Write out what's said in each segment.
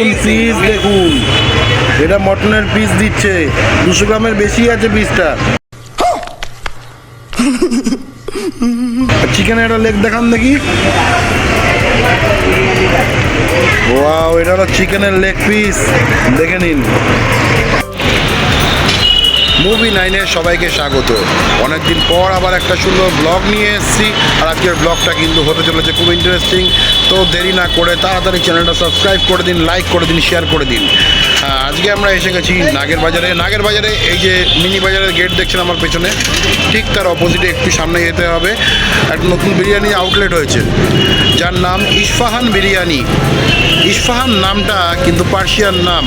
দেখুন, পিস দেখুন, এটা মটনের পিস দিচ্ছে, 200 গ্রামের বেশি আছে পিসটা। চিকেনের একটা লেগ দেখান দেখি। ওয়াও, এটা হলো চিকেনের লেগ পিস, দেখে নিন। মুভি 9-এ সবাইকে স্বাগত। অনেকদিন পর আবার একটা সুন্দর ব্লগ নিয়ে এসেছি, আর আজকের ব্লগটা কিন্তু হতে চলেছে খুব ইন্টারেস্টিং। তো দেরি না করে তাড়াতাড়ি চ্যানেলটা সাবস্ক্রাইব করে দিন, লাইক করে দিন, শেয়ার করে দিন। আজকে আমরা এসে গেছি নাগের বাজারে। এই যে মিনি বাজারের গেট দেখছেন আমার পেছনে, ঠিক তার অপোজিটে একটু সামনে যেতে হবে। একটা নতুন বিরিয়ানি আউটলেট হয়েছে, যার নাম ইস্পাহান বিরিয়ানি। ইস্পাহান নামটা কিন্তু পার্সিয়ান নাম,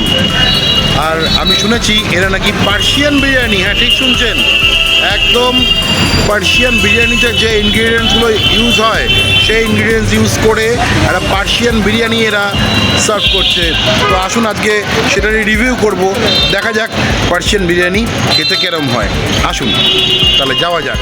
আর আমি শুনেছি এরা নাকি পার্সিয়ান বিরিয়ানি। হ্যাঁ, ঠিক শুনছেন, একদম পার্সিয়ান বিরিয়ানিতে যে ইনগ্রিডিয়েন্টসগুলো ইউজ হয় সেই ইনগ্রিডিয়েন্টস ইউজ করে একটা পার্সিয়ান বিরিয়ানি এরা সার্ভ করছে। তো আসুন আজকে সেটারই রিভিউ করব, দেখা যাক পার্সিয়ান বিরিয়ানি খেতে কেরম হয়। আসুন তাহলে যাওয়া যাক।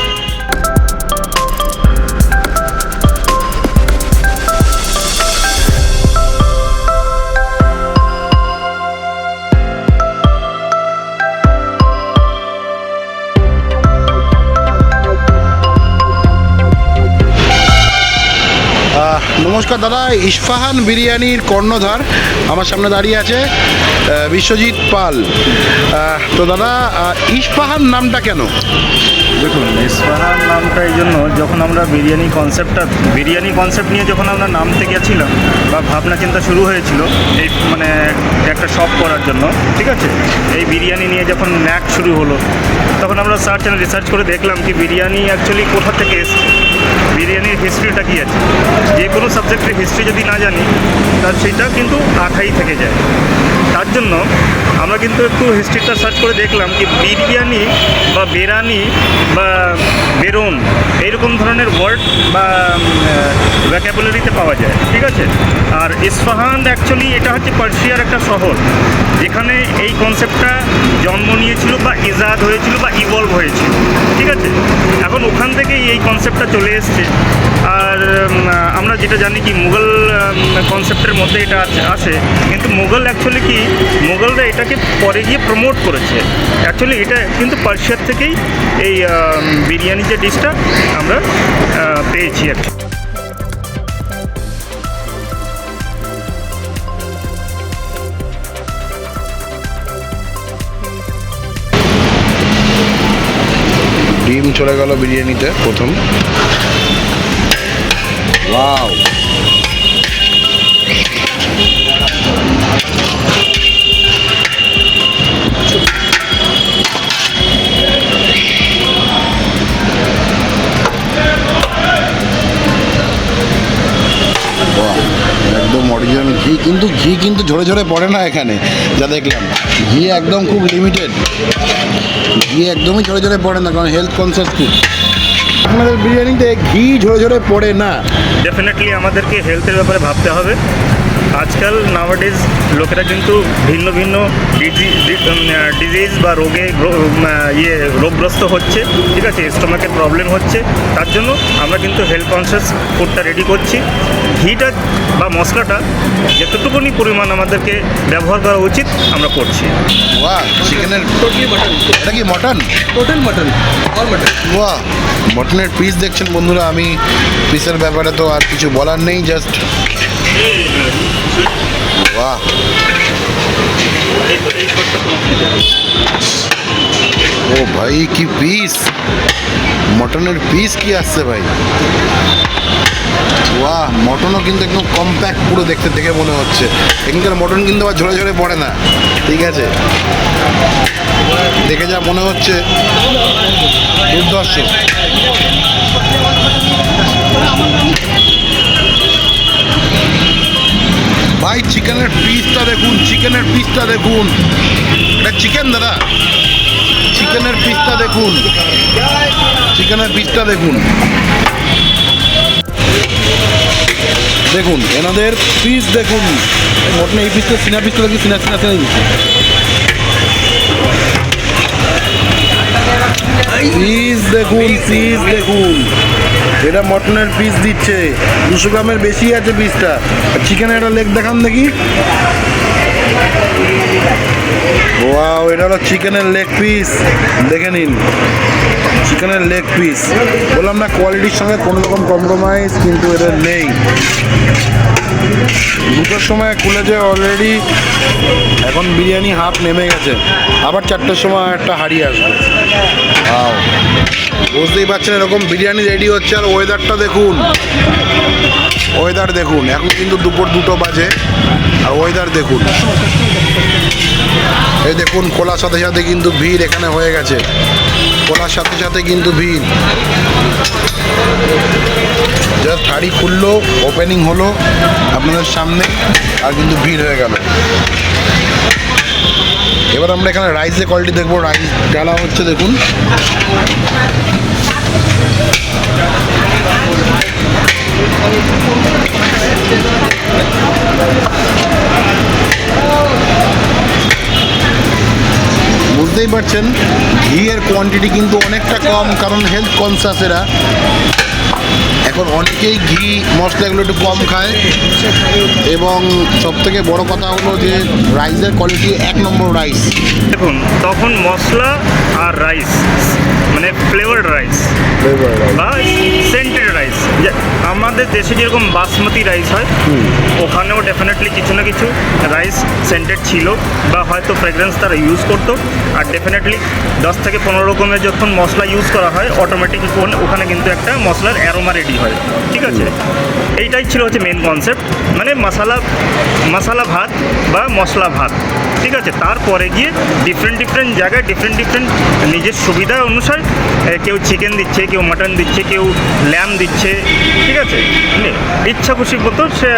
নমস্কার দাদা, ইস্পাহান বিরিয়ানির কর্ণধার আমার সামনে দাঁড়িয়ে আছে বিশ্বজিৎ পাল। তো দাদা, ইস্পাহান নামটা কেন? দেখুন, ইস্পাহান নামটা এই জন্য, যখন আমরা বিরিয়ানি কনসেপ্ট নিয়ে যখন আমরা নামতে গেছিলাম বা ভাবনা চিন্তা শুরু হয়েছিল এই মানে একটা শপ করার জন্য, ঠিক আছে, এই বিরিয়ানি নিয়ে যখন ন্যাক শুরু হলো, তখন আমরা রিসার্চ করে দেখলাম কি বিরিয়ানি অ্যাকচুয়ালি কোথা থেকে এসছে, বিরিয়ানির হিস্ট্রিটা কী আছে। যে কোনো সাবজেক্টের হিস্ট্রি যদি না জানি তার সেটা কিন্তু আঠাই থেকে যায়। তার জন্য আমরা কিন্তু একটু হিস্ট্রিটা সার্চ করে দেখলাম কি বিরিয়ানি বা বেরানি বা বেরোন এইরকম ধরনের ওয়ার্ড বা ভ্যাকাবুলারিতে পাওয়া যায়, ঠিক আছে। আর ইস্পাহান অ্যাকচুয়ালি এটা হচ্ছে পার্সিয়ার একটা শহর, যেখানে এই কনসেপ্টটা জন্ম নিয়েছিল বা ইজাদ হয়েছিল বা ইভলভ হয়েছিল, ঠিক আছে। এখন ওখান থেকেই এই কনসেপ্টটা চলে এসছে। আর আমরা যেটা জানি কি মুঘল কনসেপ্টের মধ্যে এটা আসে, কিন্তু মুঘলরা এটাকে পরে গিয়ে প্রমোট করেছে। অ্যাকচুয়ালি এটা কিন্তু পার্সিয়ার থেকেই এই বিরিয়ানি যে ডিশটা আমরা পেয়েছি আর কি। ডিম চলে গেল বিরিয়ানিতে প্রথম। ওয়াও, একদম অরিজিনাল ঘি, কিন্তু ঘি কিন্তু ঝরে ঝরে পড়ে না এখানে, যা দেখলাম। ঘি একদম খুব লিমিটেড, ঘি একদমই ঝরে ঝরে পড়ে না, কারণ হেলথ কনসিয়াস খুব। আপনাদের বিরিয়ানিতে ঘি ঝরে ঝরে পড়ে না। ডেফিনেটলি আমাদেরকে হেলথের ব্যাপারে ভাবতে হবে। আজকাল নাওয়াডেজ লোকেরা কিন্তু ভিন্ন ভিন্ন ডিজিজ বা রোগগ্রস্ত হচ্ছে, ঠিক আছে, স্টোমাকের প্রবলেম হচ্ছে। তার জন্য আমরা কিন্তু হেলথ কনসিয়াস ফুডটা রেডি করছি। ঘিটা বা মশলাটা যতটুকুনি পরিমাণ আমাদেরকে ব্যবহার করা উচিত আমরা করছি। বাহ, চিকেনের এটা কি mutton? Total mutton, all mutton. বাহ, মটনের পিস দেখছেন বন্ধুরা। আমি পিসের ব্যাপারে তো আর কিছু বলার নেই, জাস্ট বাহ। ও ভাই, কি পিস, মটনের পিস কি আসছে ভাই। বাহ, মটনও কিন্তু একদম কম্প্যাক্ট পুরো দেখে মনে হচ্ছে। এখানকার মটন কিন্তু আবার ঝরে ঝরে পড়ে না, ঠিক আছে, দেখে যা মনে হচ্ছে দুর্ধর্ষ। ভাই, চিকেনের পিসটা দেখুন, এটা চিকেন দাদা, চিকেনের পিসটা দেখুন, দেখুন এনাদের পিস দেখুন। মটনে এই পিসটা সিনা দেখি, সিনা পিস দেখুন, এটা মটনের পিস দিচ্ছে, 200 গ্রামের বেশি আছে পিসটা। চিকেনের একটা লেগ দেখান দেখি। ওয়াও, এটা হলো চিকেনের লেগ পিস, দেখে নিন চিকেনের লেগ পিস। বললাম না কোয়ালিটির সঙ্গে কোনো রকম কম্প্রোমাইজ কিন্তু এদের নেই। দুটোর সময় খুলেছে অলরেডি, এখন বিরিয়ানি হাফ নেমে গেছে, আবার 4টের সময় একটা হারিয়ে আসবে। ওয়াও, বুঝতেই পারছেন এরকম বিরিয়ানি রেডি হচ্ছে। আর ওয়েদারটা দেখুন, ওয়েদার দেখুন, এখন কিন্তু দুপুর 2টো বাজে আর ওয়েদার দেখুন। এই দেখুন খোলার সাথে সাথে কিন্তু ভিড় এখানে হয়ে গেছে, খোলার সাথে সাথে কিন্তু ভিড়। জাস্ট হাড়ি খুললো, ওপেনিং হলো আপনাদের সামনে আর কিন্তু ভিড় হয়ে গেল। এবার আমরা এখানে রাইসের কোয়ালিটি দেখবো। রাইস ডালা হচ্ছে দেখুন, বুঝতেই পারছেন ঘিয়ের কোয়ান্টিটি কিন্তু অনেকটা কম, কারণ হেলথ কনসাস এরা। এখন অনেকেই ঘি মশলা এগুলো একটু কম খায়, এবং সবথেকে বড় কথা হলো যে রাইসের কোয়ালিটি 1 নম্বর রাইস। দেখুন তখন মশলা আর রাইস মানে ফ্লেভার্ড রাইস বা সেন্টেড রাইস, আমাদের দেশে যেরকম বাসমতি রাইস হয় ওখানেও ডেফিনেটলি কিছু না কিছু রাইস সেন্টেড ছিল বা হয়তো ফ্রেগরেন্স তারা ইউজ করতো। আর ডেফিনেটলি 10 থেকে 15 রকমের যখন মশলা ইউজ করা হয় অটোমেটিক ওখানে কিন্তু একটা মশলার অ্যারোমা রেডি হয়। ঠিক আছে, এইটাই ছিল হচ্ছে মেন কনসেপ্ট, মানে মশলা ভাত বা মশলা ভাত। ঠিক আছে, তারপরে গিয়ে ডিফারেন্ট জায়গায় ডিফারেন্ট নিজের সুবিধা অনুসারে কেউ চিকেন দিচ্ছে, কেউ মাটন দিচ্ছে, কেউ ল্যাম দিচ্ছে। ঠিক আছে, ইচ্ছা খুশি মতো সে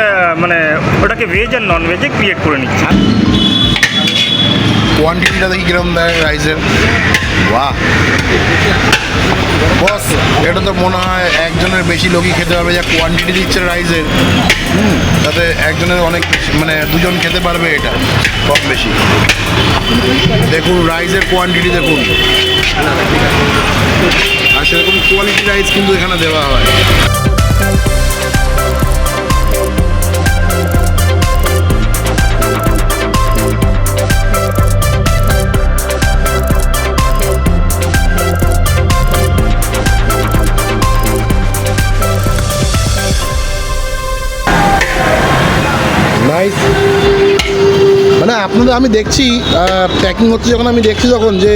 মানে ওটাকে ভেজ আর নন ভেজে ক্রিয়েট করে নিচ্ছে। কোয়ান্টিটিটা দেখি কিরকম দেয় রাইসের। বাহ বস, এটা তো মনে হয় একজনের বেশি লোকই খেতে পারবে, যা কোয়ান্টিটি দিচ্ছে রাইসের। তাতে একজনের অনেক মানে 2জন খেতে পারবে, এটা কম বেশি। দেখুন রাইসের কোয়ান্টিটি দেখুন, আর সেরকম কোয়ালিটি রাইস কিন্তু এখানে দেওয়া হয়। নাইস, মানে আপনাদের আমি দেখছি প্যাকিং হচ্ছে যখন আমি দেখছি তখন যে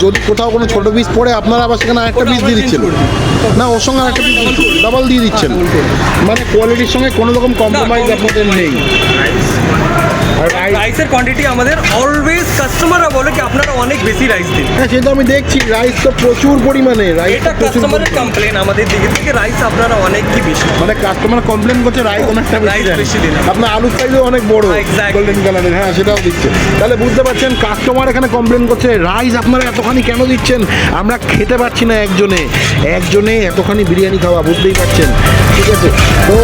যদি কোথাও কোনো ছোটো পিস পড়ে আপনারা আবার সেখানে আরেকটা পিস দিয়ে দিচ্ছেন, না ওর সঙ্গে আরেকটা পিস ডাবল দিয়ে দিচ্ছেন, মানে কোয়ালিটির সঙ্গে কোনো রকম কম্প্রোমাইজ আপনাদের নেই। আর রাইসের কোয়ান্টিটি আমাদের অলওয়েজ কাস্টমাররা বলে কি আপনারা অনেক বেশি রাইস দিন। হ্যাঁ সেটা আমি দেখছি, রাইস তো প্রচুর পরিমাণে, রাইস এটা কাস্টমারের কমপ্লেন আমাদের দিকে থেকে, রাইস আপনারা অনেক কি বেশি, মানে কাস্টমার কমপ্লেন করছে রাইস অনেকটা রাইস বেশি দিন। আপনার আলুর সাইজও অনেক বড় Exactly. গোল্ডেন কালারের, হ্যাঁ সেটাও দিচ্ছে। তাহলে বুঝতে পারছেন কাস্টমার এখানে কমপ্লেন করছে রাইস আপনারা এতখানি কেন দিচ্ছেন, আমরা খেতে পারছি না একজনে এতখানি বিরিয়ানি খাওয়া, বুঝতেই পারছেন। ঠিক আছে, তো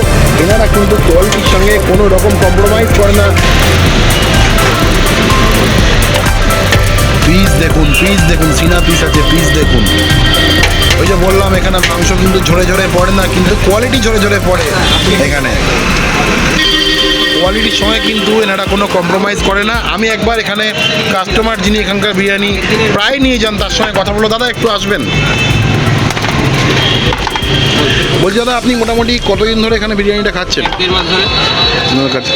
এনারা কিন্তু কোয়ালিটির সঙ্গে কোনো রকম কম্প্রোমাইজ করে না। পিস দেখুন সিনা পিস আছে, পিস দেখুন। ওই যে বললাম এখানে মাংস কিন্তু ঝরে ঝরে পড়ে না, কিন্তু কোয়ালিটি ঝরে ঝরে পড়ে। এখানে কোয়ালিটির সঙ্গে কিন্তু এনারা কোনো কম্প্রোমাইজ করে না। আমি একবার এখানে কাস্টমার যিনি এখানকার বিরিয়ানি প্রায় নিয়ে যান তার সঙ্গে কথা বলো। দাদা একটু আসবেন। বলছি দাদা আপনি মোটামুটি কতদিন ধরে এখানে বিরিয়ানিটা খাচ্ছেন? 1-1.5 মাস ধরে।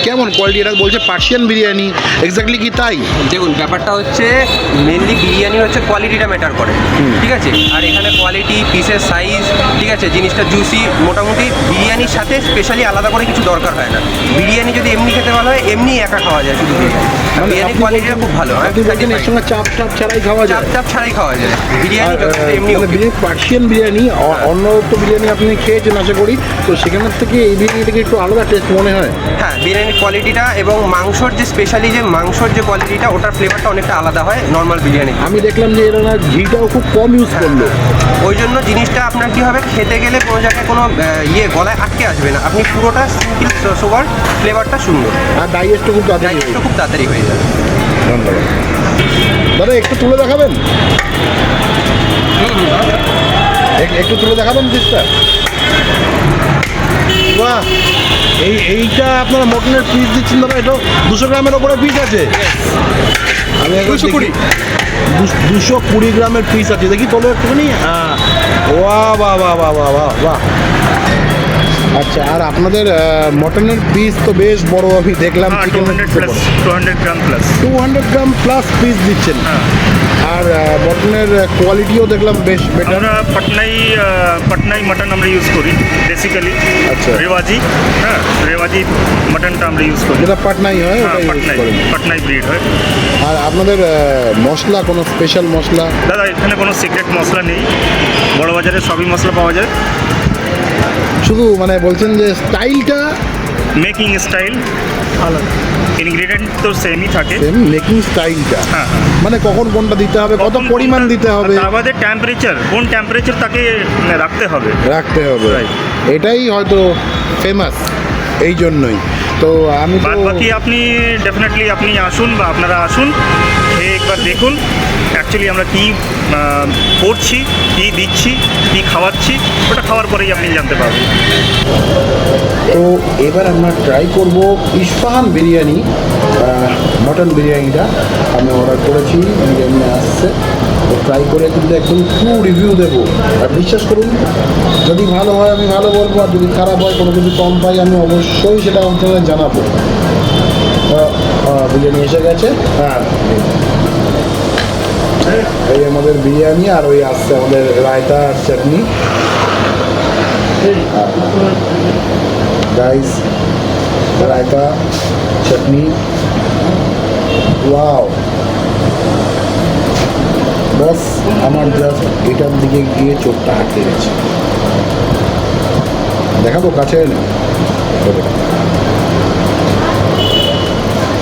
কেমন কোয়ালিটি? এটা বলছে পার্সিয়ান বিরিয়ানি, এক্স্যাক্টলি কি তাই? দেখুন ব্যাপারটা হচ্ছে মেনলি বিরিয়ানি হচ্ছে কোয়ালিটিটা ম্যাটার করে। ঠিক আছে, আর এখানে কোয়ালিটি, পিসের সাইজ, ঠিক আছে, জিনিসটা জুসি, মোটামুটি বিরিয়ানির সাথে স্পেশালি আলাদা করে কিছু দরকার হয় না। বিরিয়ানি যদি এমনি খেতে ভালো হয় এমনি একা খাওয়া যায় শুধু বিরিয়ানি কোয়ালিটিটা খুব ভালো। আপনি বলছেন এর সঙ্গে চাপ ছাড়াই খাওয়া যায়? চাপ ছাড়াই খাওয়া যায় বিরিয়ানি, এমনি পার্সিয়ান বিরিয়ানি অন্য তো বিরিয়ানি আপনি খেয়েছেন আশা করি, তো সেখানের থেকে এই বিরিয়ানিটাকে একটু আলাদা টেস্ট মনে হয়। হ্যাঁ, বিরিয়ানির কোয়ালিটিটা এবং মাংসর যে স্পেশালি যে মাংসর যে কোয়ালিটিটা ওটার ফ্লেভারটা অনেকটা আলাদা হয় নর্মাল বিরিয়ানি। আমি দেখলাম যে এরা না ঘিটাও খুব কম ইউজ করলো, ওই জন্য জিনিসটা আপনার কী হবে, খেতে গেলে কোনো জায়গায় কোনো গলায় আটকে আসবে না, আপনি পুরোটা সিম্পল সুগার, ফ্লেভারটা সুন্দর, আর ডাইজেস্টও খুব তাড়াতাড়ি হয়ে ডাইজেস্টও খুব তাড়াতাড়ি হয়ে যাবে। ধন্যবাদ দাদা। একটু তুলে দেখাবেন, একটু তুলে দেখাবেন পিসটা। বাহ, এইটা আপনারা মটনের পিস দিচ্ছেন দাদা, এটা 200 গ্রামের ওপরে পিস আছে। আমি 220 220 গ্রামের পিস আছে, দেখি তোলো একটুখানি। হ্যাঁ, বাহ বাহ বাহ বাহ বাহ বাহ বাহ। আচ্ছা, আর আপনাদের মটনের পিস তো বেশ বড়, আমি দেখলাম। হ্যাঁ, চিকেনের 200 গ্রাম প্লাস 200 গ্রাম প্লাস পিস দিচ্ছেন। হ্যাঁ। আর মটনের কোয়ালিটিও দেখলাম বেশ বেটার। আমরা পাটনাই মাটন আমরা ইউজ করি বেসিক্যালি। আচ্ছা। রেওয়াজি, হ্যাঁ, রেওয়াজি মাটনটা আমরা ইউজ করি। যেটা পাটনাই হয় হ্যাঁ, ওটা ইউজ করেন। পাটনাই ব্রিড হয়। আর আপনাদের মশলা, কোনো স্পেশাল মশলা? দাদা এখানে কোনো সিক্রেট মশলা নেই, বড় বাজারে সবই মশলা পাওয়া যায়। শুধু মানে বলছেন যে স্টাইলটা মেকিং স্টাইল আলাদা, ইনগ্রিডিয়েন্ট তো সেমই থাকে। সেম, মেকিং স্টাইলটা হ্যাঁ। মানে কখন কোনটা দিতে হবে, কত পরিমাণ দিতে হবে, তার বাদে টেম্পারেচার, কোন টেম্পারেচার তাকে রাখতে হবে। Right. এটাই হয়তো ফেমাস, এই জন্যই। তো আমি তো বাদ বাকি আপনি ডেফিনেটলি আপনি আসুন, বা আপনারা আসুন, খেয়ে একবার দেখুন অ্যাকচুয়ালি আমরা কী করছি, কী দিচ্ছি, কী খাওয়াচ্ছি, ওটা খাওয়ার পরেই আপনি জানতে পারবেন। তো এবার আমরা ট্রাই করব ইস্পাহান বিরিয়ানি, মটন বিরিয়ানিটা আমি অর্ডার করেছি, বিরিয়ানি আসছে। তো ট্রাই করে কিন্তু একদম ট্রু রিভিউ দেবো। আর বিশ্বাস করুন, যদি ভালো হয় আমি ভালো বলবো, আর যদি খারাপ হয়, কোনো কিছু কম পাই, আমি অবশ্যই সেটা আপনাদের জানাবো। বিরিয়ানি এসে গেছে। হ্যাঁ, এই আমাদের বিরিয়ানি, আর ওই আসছে আমাদের রায়তা আর চাটনি। গাইস, রায়তা, চাটনি, ওয়াও। বাস আমার জাস্ট এটার দিকে গিয়ে চোখটা আটকে গেছে। দেখাবো কাছে এনে?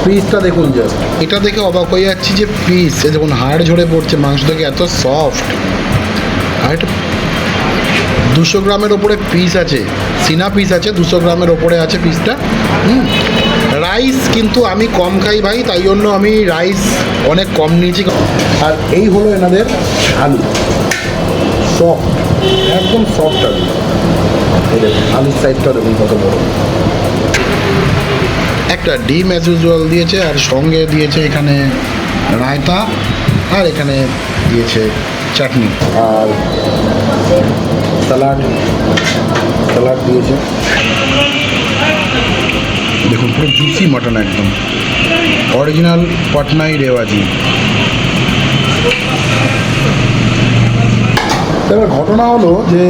পিসটা দেখুন, জাস্ট এটা দেখে অবাক হয়ে যাচ্ছি যে পিস, এ দেখুন হাড় ঝরে পড়ছে, মাংস থেকে এত সফট। আর এটা 200 গ্রামের ওপরে পিস আছে, সিনা পিস আছে, 200 গ্রামের ওপরে আছে পিসটা। রাইস কিন্তু আমি কম খাই ভাই, তাই জন্য আমি রাইস অনেক কম নিয়েছি। আর এই হলো এনাদের আলু, সফট, একদম সফট আলু। এই দেখুন আলুর সাইজটা দেখুন কত বড়। একটা ডিম অ্যাজ ইউজুয়াল দিয়েছে, আর সঙ্গে দিয়েছে এখানে রায়তা, আর এখানে দিয়েছে চাটনি, আর স্যালাড দিয়েছে। দেখুন পুরো জুসি মটন, একদম অরিজিনাল পাটনাই রেওয়াজি। এবার ঘটনা হলো যে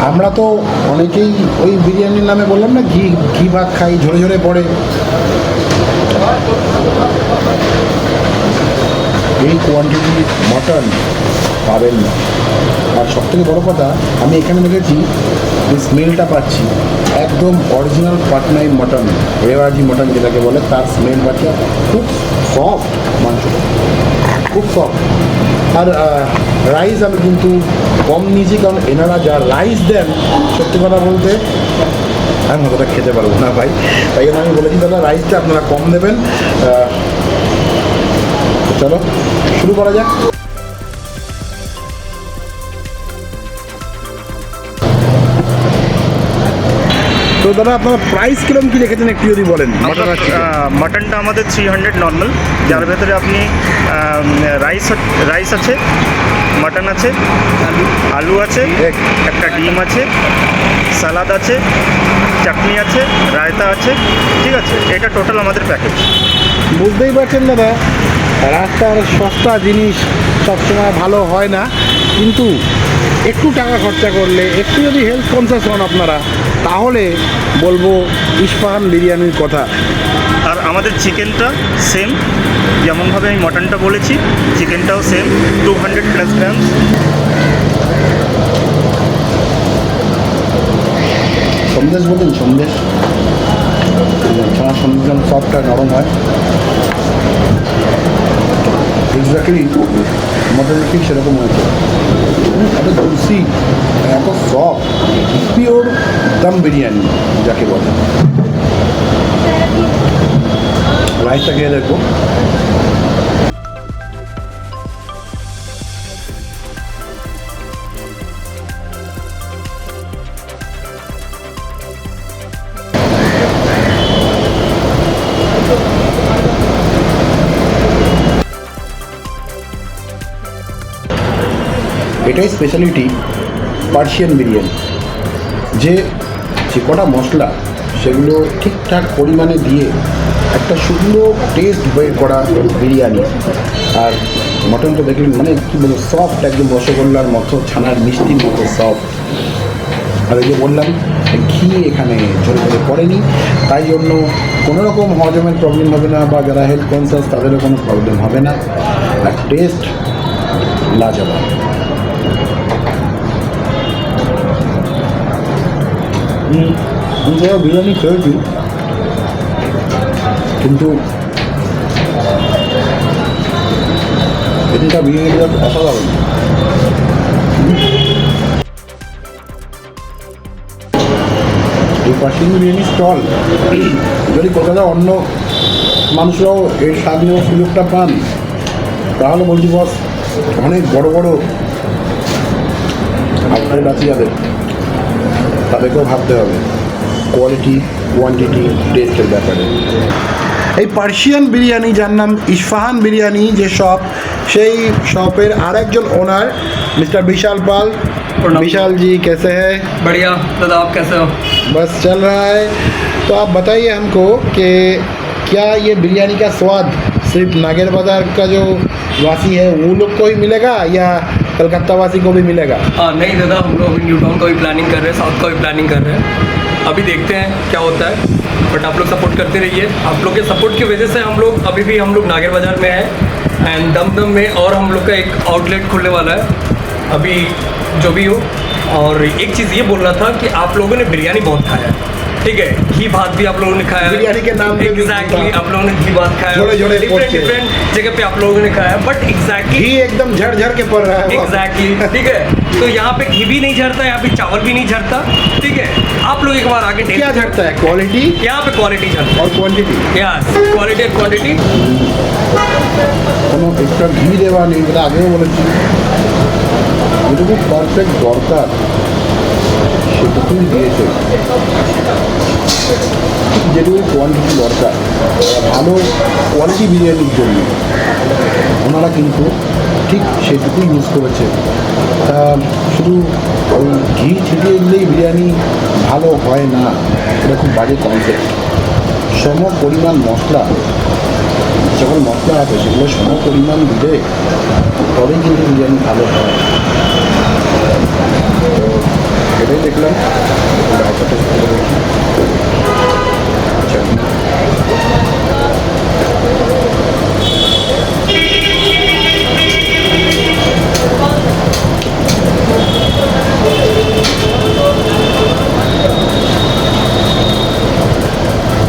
আমরা তো অনেকেই ওই বিরিয়ানির নামে বললাম না, ঘি ভাত খাই, ঝরে ঝরে পড়ে। এই কোয়ান্টিটি মটন পাবেন না। আর সবথেকে বড় কথা, আমি এখানে দেখেছি যে স্মেলটা পাচ্ছি, একদম অরিজিনাল পাটনাই মটন, রেওয়াজি মটন যেটাকে বলে, তার স্মেল পাচ্ছি। খুব সফট মাংস, খুব সফট। আর রাইস আমি কিন্তু কম নিয়েছি, কারণ এনারা যা রাইস দেন, সত্যি কথা বলতে আমি অতটা খেতে পারবো না ভাই, তাই জন্য আমি বলেছি দাদা রাইসটা আপনারা কম দেবেন। চলো শুরু করা যাক। তো দাদা আপনারা প্রাইস কিরকম কি রেখেছেন একটু যদি বলেন। মাটনটা আমাদের 300 নর্মাল, যার ভেতরে আপনি রাইস আছে, মাটন আছে, আলু আছে, একটা ডিম আছে, সালাদ আছে, চাটনি আছে, রায়তা আছে, ঠিক আছে? এটা টোটাল আমাদের প্যাকেজ। বুঝতেই পারছেন দাদা, রাস্তার সস্তা জিনিস সবসময় ভালো হয় না, কিন্তু একটু টাকা খরচা করলে, একটু যদি হেলথ কনসিয়াস হন আপনারা, তাহলে বলবো ইস্পাহান বিরিয়ানির কথা। আর আমাদের চিকেনটা সেম, যেমনভাবে আমি মটনটা বলেছি, চিকেনটাও সেম 200+ গ্রামস। সন্দেশ বলুন, সন্দেশ, ছানা সন্দেশ যেমন সফট আর নরম হয়, এক্স্যাক্টলি মটনের ঠিক সেরকম হয়েছে। এত জুসি, এত সফট, পিওর দম বিরিয়ানি যাকে বলে। রাইসটা খেয়ে দেখবো। এটাই স্পেশালিটি পার্সিয়ান বিরিয়ানি, যে কটা মশলা সেগুলো ঠিকঠাক পরিমাণে দিয়ে একটা সুন্দর টেস্ট বের করা বিরিয়ানি। আর মটন তো দেখলেন, মানে কী বলবো, সফট, একদম রসগোল্লার মতো, ছানার মিষ্টির মতো সফট। আর এই যে বললাম, ঘি এখানে ঝরে ঝরে পড়েনি, তাই জন্য কোনো রকম হজমের প্রবলেম হবে না, বা যারা হেলথ কনসিয়াস তাদেরও কোনো প্রবলেম হবে না। আর টেস্ট লাজবাব। আমি যারা বিরিয়ানি খেয়েছি, কিন্তু এদিনটা বিরিয়ানিটা অসাধারণ। এই পার্সিয়ান বিরিয়ানি স্টল যদি কলকাতার অন্য মানুষরাও এর স্বাদ নেওয়ার সুযোগটা পান, তাহলে বলছি বস, অনেক বড় বড় আউটলেট আছে যাদের, তাদেরকেও ভাবতে হবে কোয়ালিটি, কোয়ান্টিটি, টেস্টের ব্যাপারে। এই পার্সিয়ান বিরিয়ানি, যার নাম ইস্পাহান বিরিয়ানি যে শপ, সেই শপের আর একজন ওনার मिस्टर विशाल पाल। विशाल जी कैसे हैं? बढ़िया दादा, आप कैसे हो? बस चल रहा है। तो आप बताइए हमको कि क्या ये बिरयानी का स्वाद सिर्फ नागेर बाज़ार का जो वासी है वो लोग को ही मिलेगा या कलकत्ता वासी को भी मिलेगा? नहीं दादा, हम लोग अभी न्यू टाउन का भी प्लानिंग कर रहे हैं, साउथ का भी प्लानिंग कर रहे हैं। अभी देखते हैं क्या होता है, बट आप लोग सपोर्ट करते रहिए। आप लोग के सपोर्ट की वजह से हम लोग अभी भी नागेर बाज़ार में हैं एंड दमदम में, और हम लोग का एक आउटलेट खुलने वाला है अभी, जो भी हो। और एक चीज़ ये बोलना था कि आप लोगों ने बिरयानी बहुत खाया है, ठीक है, घी भात भी आप लोगों ने खाया है, बिरयानी के नाम पे भी एग्जैक्टली आप लोगों ने घी भात खाया है, जोड़े-जोड़े डिफरेंट पोच के। डिफरेंट जगह पे आप लोगों ने खाया है, बट एग्जैक्टली घी एकदम झड़ के पड़ रहा है। एग्जैक्टली ठीक है। तो यहाँ पे घी भी नहीं झड़ता, यहाँ पे चावल भी नहीं झड़ता, ठीक है। आप लोग एक बार आके क्या झड़ता है? क्वालिटी यहाँ पे क्वालिटी झड़ता और क्वांटिटी। है, यस क्वालिटी एंड क्वांटिटी। কোনো এক্সট্রা ঘি দেওয়া নেই, যেটা আগেও বলেছি। যেটুকু পারফেক্ট দরকার সেটুকুই দিয়েছে, যেটুকু কোয়ান্টিটি দরকার ভালো কোয়ালিটি বিরিয়ানির জন্য ওনারা কিন্তু ঠিক সেটুকুই ইউজ করেছে। তা শুধু ওই ঘি ছিটিয়ে দিলেই বিরিয়ানি ভালো হয় না, এটা খুব বাজে কনসেপ্ট। সম পরিমাণ মশলা, যখন মশলা আছে সেগুলো সম পরিমাণ দিলে তবেই কিন্তু বিরিয়ানি ভালো হয়। তো এটাই দেখলাম। আচ্ছা,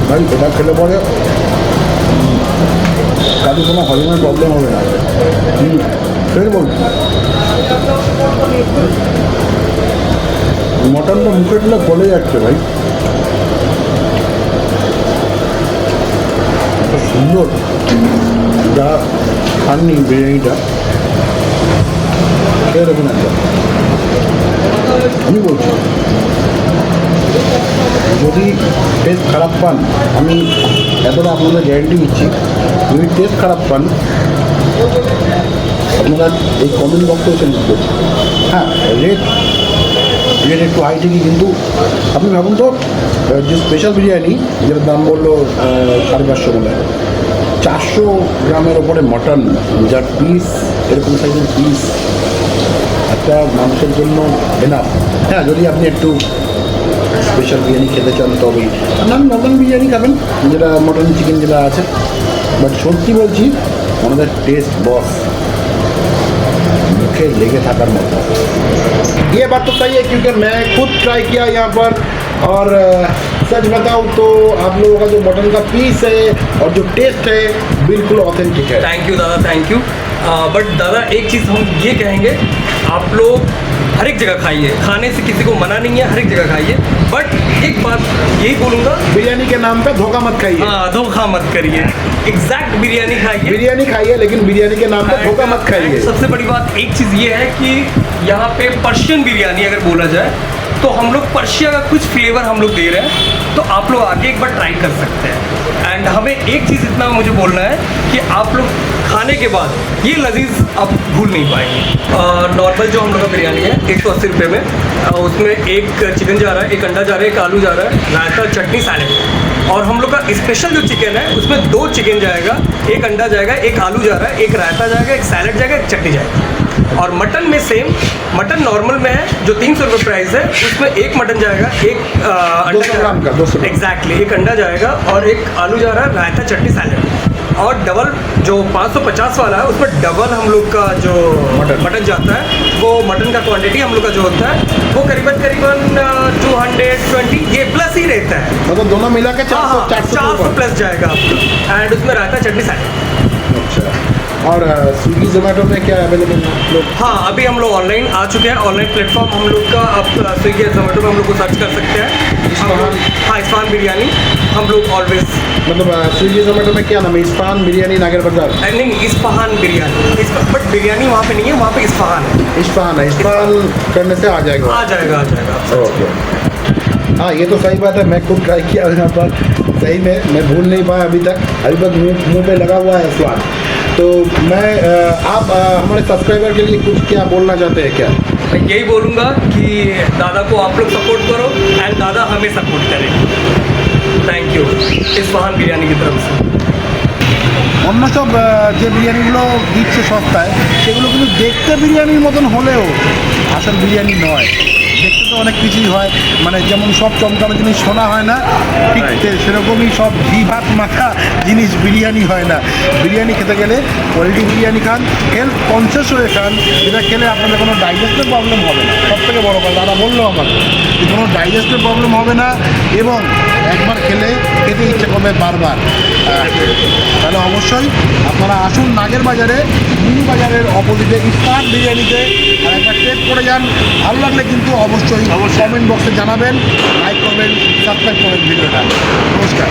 ভাই এটা খেলে পরে কাজে কোনো হজমের প্রবলেম হবে না। ফের বলছি, মটনটা মুখে দিলে গলে যাচ্ছে ভাই, এত সুন্দর। যা খাননি বিরিয়ানিটা খেয়ে দেখুন একবার। আমি বলছি, যদি টেস্ট খারাপ পান, আমি এতটা আপনাদের গ্যারেন্টি দিচ্ছি, যদি টেস্ট খারাপ পান আপনারা এই কমেন্ট বক্সে এসে লিখবেন। হ্যাঁ, রেট একটু হাই ঠিকই, কিন্তু আপনি ভাবুন তো, যে স্পেশাল বিরিয়ানি যেটার দাম বললো 550 মনে, 400 গ্রামের ওপরে মটন, যার পিস এরকম সাইজের পিস একটা মানুষের জন্য এনাফ। হ্যাঁ, যদি আপনি একটু স্পেশাল বিরিয়ানি খেতে চান তবেই, আপনার মটন বিরিয়ানি খাবেন, যেটা মটন চিকেন যেটা আছে। বাট সত্যি বলছি, আমাদের টেস্ট বস, मुखे लेके थाकार मत। ये बात तो सही है, क्योंकि मैं खुद ट्राई किया यहाँ पर, और सच बताऊँ तो आप लोगों का जो मटन का पीस है और जो टेस्ट है बिल्कुल ऑथेंटिक है। थैंक यू दादा, थैंक यू। बट दादा एक चीज़ हम ये कहेंगे, आप लोग हर एक जगह खाइए, खाने से किसी को मना नहीं है, हर एक जगह खाइए। बट एक बात यही बोलूँगा, बिरयानी के नाम पे धोखा मत खाइए। हाँ, धोखा मत करिए, एग्जैक्ट बिरयानी खाइए, बिरयानी खाइए, लेकिन बिरयानी के नाम पे धोखा मत खाइए। सबसे बड़ी बात एक चीज़ ये है कि यहाँ पे पर्शियन बिरयानी अगर बोला जाए तो हम लोग पर्शिया का कुछ फ्लेवर हम लोग दे रहे हैं, तो आप लोग आके एक बार ट्राई कर सकते हैं। एंड हमें एक चीज़ इतना मुझे बोलना है कि आप लोग खाने के बाद ये लजीज आप भूल नहीं पाएंगे। नॉर्मल जो हम लोग का बिरयानी है 180 रुपये में, उसमें एक चिकन जा रहा है, एक अंडा जा रहा है, एक आलू जा रहा है, रायता, चटनी, सैलेड। और हम लोग का स्पेशल जो चिकन है उसमें 2 चिकन जाएगा, एक अंडा जाएगा, एक आलू जा रहा है, एक रायता जाएगा, एक सैलेड जाएगा, एक चटनी जाएगा। और मटन में सेम, मटन नॉर्मल में है जो 300 रुपये प्राइस है, उसमें एक मटन जाएगा, एक 200 ग्राम का, 200 ग्राम। एग्जैक्टली, एक अंडा जाएगा और एक आलू जा रहा है, रायता, चटनी, सैलेड। और डबल जो 550 वाला है उसमें डबल हम लोग का जो मटन जाता है, वो मटन का क्वांटिटी हम लोग का जो होता है वो करीबन 220 ये प्लस ही रहता है। मतलब दोनों मिला के 400 प्लस जाएगा आपका। एंड उसमें रायता, चटनी, सैलेड। अच्छा। और स्विगी जोमेटो में क्या अवेलेबल है लोग? हाँ, अभी हम लोग ऑनलाइन आ चुके हैं, ऑनलाइन प्लेटफॉर्म हम लोग का, आप स्विगी जोमेटो में हम लोग को सर्च कर सकते हैं। इस्फहान? हाँ, इस्फहान बिरयानी हम लोग ऑलवेज। मतलब स्विगी जोमेटो में क्या नाम है? इस्फहान बिरयानी नागर बाजार? नहीं, इस्फहान बिरयानी, बट बिरयानी वहाँ पे नहीं है, वहाँ पे इस्फहान है। इस्फहान है, इस्फहान करने से आ जाएगा। आ जाएगा। ओके। हाँ, ये तो सही बात है, मैं खुद ट्राई किया यहाँ पर, सही में मैं भूल नहीं पाया अभी तक मुंह पे लगा हुआ है स्वाद। तो मैं आप हमारे सब्सक्राइबर के लिए कुछ क्या बोलना चाहते हैं क्या? मैं यही बोलूँगा कि दादा को आप लोग सपोर्ट करो एंड दादा हमें सपोर्ट करें। थैंक यू इस्फहान बिरयानी की तरफ से। অন্য সব যে বিরিয়ানিগুলো দিচ্ছে সস্তায় সেগুলো কিন্তু দেখতে বিরিয়ানির মতন হলেও আসল বিরিয়ানি নয়। দেখতে তো অনেক কিছুই হয়, মানে যেমন সব চমকানো জিনিস শোনা হয় না, ঠিক সেরকমই সব ঘি ভাত মাখা জিনিস বিরিয়ানি হয় না। বিরিয়ানি খেতে গেলে কোয়ালিটি বিরিয়ানি খান, হেলথ কনসিয়াস হয়ে খান, যেটা খেলে আপনাদের কোনো ডাইজেস্টের প্রবলেম হবে না। সব থেকে বড়ো কথা দাদা বললো আমাকে যে কোনো ডাইজেস্টের প্রবলেম হবে না এবং একবার খেলে খেতে ইচ্ছে করবে বারবার। তাহলে অবশ্যই আপনারা আসুন নাগের বাজারে, মিনি বাজারের অপোজিটে ইস্ফহান বিরিয়ানিতে, আর একবার টেস্ট করে যান। ভালো লাগলে কিন্তু অবশ্যই কমেন্ট বক্সে জানাবেন, লাইক করবেন, সাবস্ক্রাইব করবেন ভিডিওটা। নমস্কার।